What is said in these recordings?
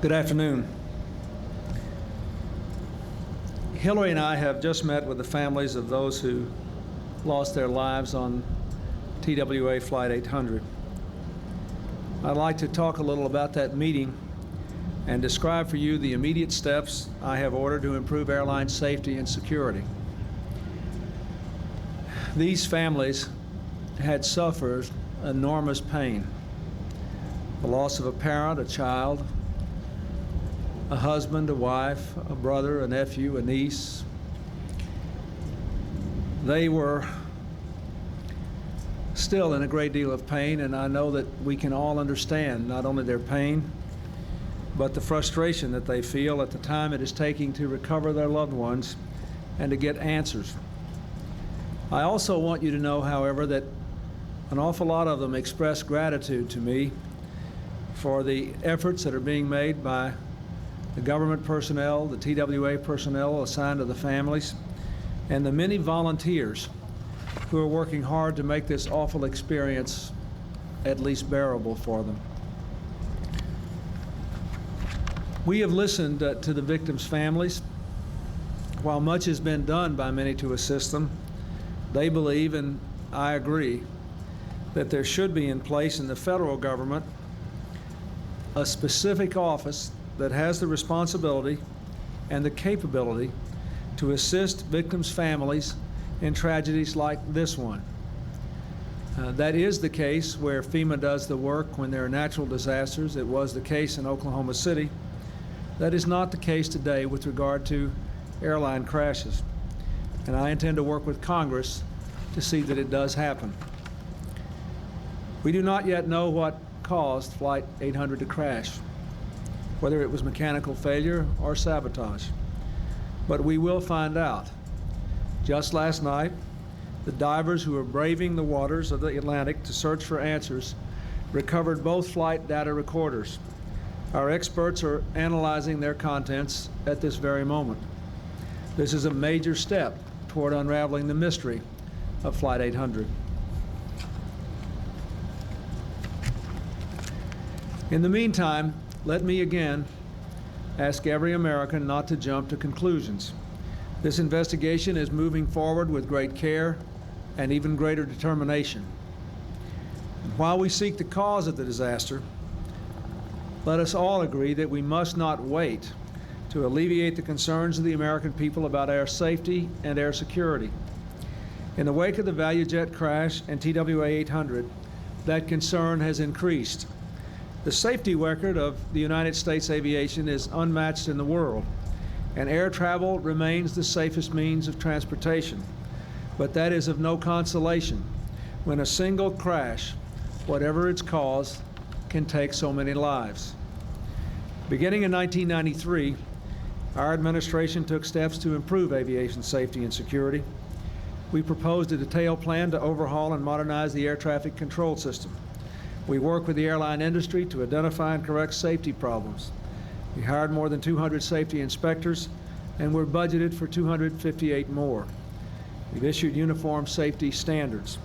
Good afternoon. Hillary and I have just met with the families of those who lost their lives on TWA Flight 800. I'd like to talk a little about that meeting and describe for you the immediate steps I have ordered to improve airline safety and security. These families had suffered enormous pain. The loss of a parent, a child, a husband, a wife, a brother, a nephew, a niece. They were still in a great deal of pain, and I know that we can all understand not only their pain, but the frustration that they feel at the time it is taking to recover their loved ones and to get answers. I also want you to know, however, that an awful lot of them express gratitude to me for the efforts that are being made by the government personnel, the TWA personnel assigned to the families, and the many volunteers who are working hard to make this awful experience at least bearable for them. We have listened to the victims' families. While much has been done by many to assist them, they believe, and I agree, that there should be in place in the federal government a specific office that has the responsibility and the capability to assist victims' families in tragedies like this one. That is the case where FEMA does the work when there are natural disasters. It was the case in Oklahoma City. That is not the case today with regard to airline crashes. And I intend to work with Congress to see that it does happen. We do not yet know what caused Flight 800 to crash, whether it was mechanical failure or sabotage. But we will find out. Just last night, the divers who were braving the waters of the Atlantic to search for answers recovered both flight data recorders. Our experts are analyzing their contents at this very moment. This is a major step toward unraveling the mystery of Flight 800. In the meantime, let me again ask every American not to jump to conclusions. This investigation is moving forward with great care and even greater determination. While we seek the cause of the disaster, let us all agree that we must not wait to alleviate the concerns of the American people about air safety and air security. In the wake of the ValueJet crash and TWA 800, that concern has increased. The safety record of the United States aviation is unmatched in the world, and air travel remains the safest means of transportation. But that is of no consolation when a single crash, whatever its cause, can take so many lives. Beginning in 1993, our administration took steps to improve aviation safety and security. We proposed a detailed plan to overhaul and modernize the air traffic control system. We work with the airline industry to identify and correct safety problems. We hired more than 200 safety inspectors, and we're budgeted for 258 more. We've issued uniform safety standards.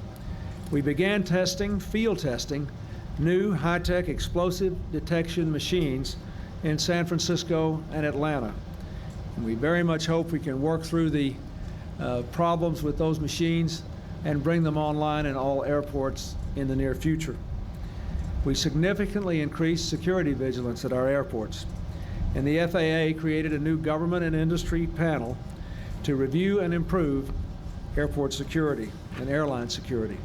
We began field testing, new high-tech explosive detection machines in San Francisco and Atlanta. And we very much hope we can work through the problems with those machines and bring them online in all airports in the near future. We significantly increased security vigilance at our airports, and the FAA created a new government and industry panel to review and improve airport security and airline security.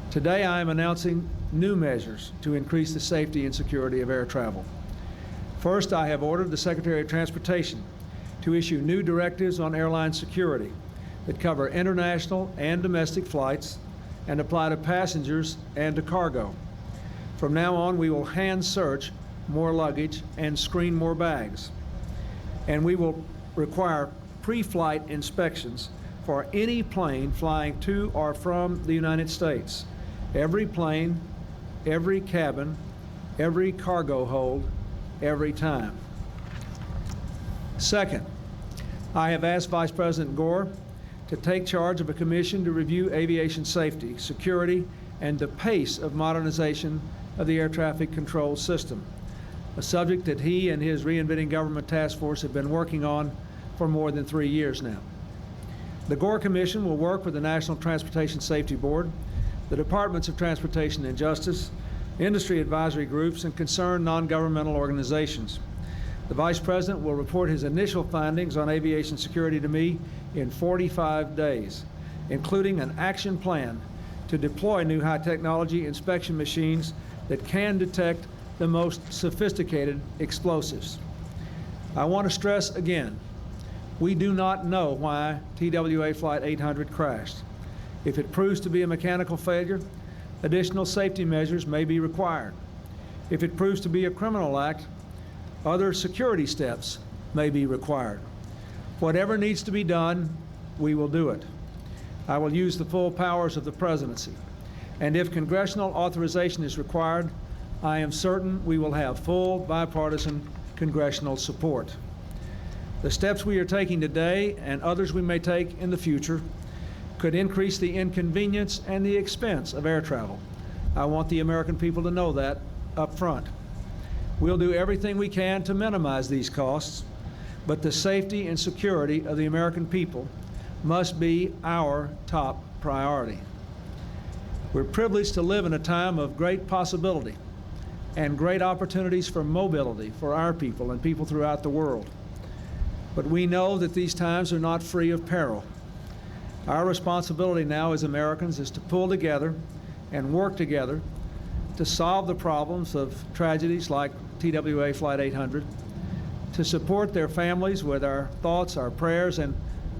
Today I am announcing new measures to increase the safety and security of air travel. First, I have ordered the Secretary of Transportation to issue new directives on airline security that cover international and domestic flights and apply to passengers and to cargo. From now on, we will hand search more luggage and screen more bags. And we will require pre-flight inspections for any plane flying to or from the United States. Every plane, every cabin, every cargo hold, every time. Second, I have asked Vice President Gore to take charge of a commission to review aviation safety, security, and the pace of modernization of the air traffic control system. a subject that he and his Reinventing Government Task Force have been working on for more than 3 years now. The Gore Commission will work with the National Transportation Safety Board, the Departments of Transportation and Justice, industry advisory groups, and concerned non-governmental organizations. The Vice President will report his initial findings on aviation security to me in 45 days, including an action plan to deploy new high-technology inspection machines that can detect the most sophisticated explosives. I want to stress again, we do not know why TWA Flight 800 crashed. If it proves to be a mechanical failure, additional safety measures may be required. If it proves to be a criminal act, other security steps may be required. Whatever needs to be done, we will do it. I will use the full powers of the presidency. And if congressional authorization is required, I am certain we will have full bipartisan congressional support. The steps we are taking today and others we may take in the future could increase the inconvenience and the expense of air travel. I want the American people to know that up front. We'll do everything we can to minimize these costs, but the safety and security of the American people must be our top priority. We're privileged to live in a time of great possibility and great opportunities for mobility for our people and people throughout the world. But we know that these times are not free of peril. Our responsibility now as Americans is to pull together and work together to solve the problems of tragedies like TWA Flight 800, to support their families with our thoughts, our prayers, and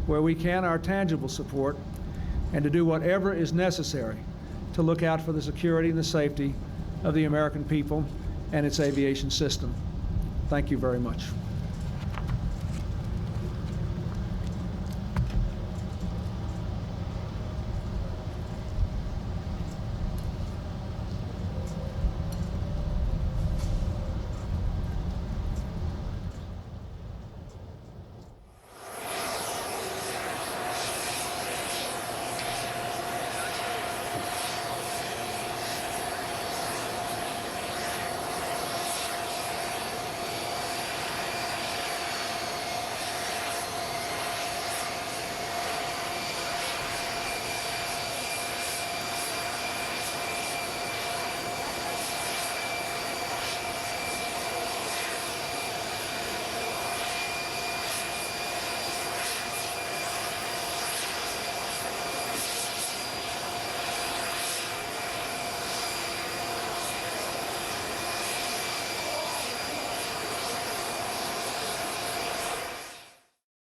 where we can, our tangible support, and to do whatever is necessary to look out for the security and the safety of the American people and its aviation system. Thank you very much.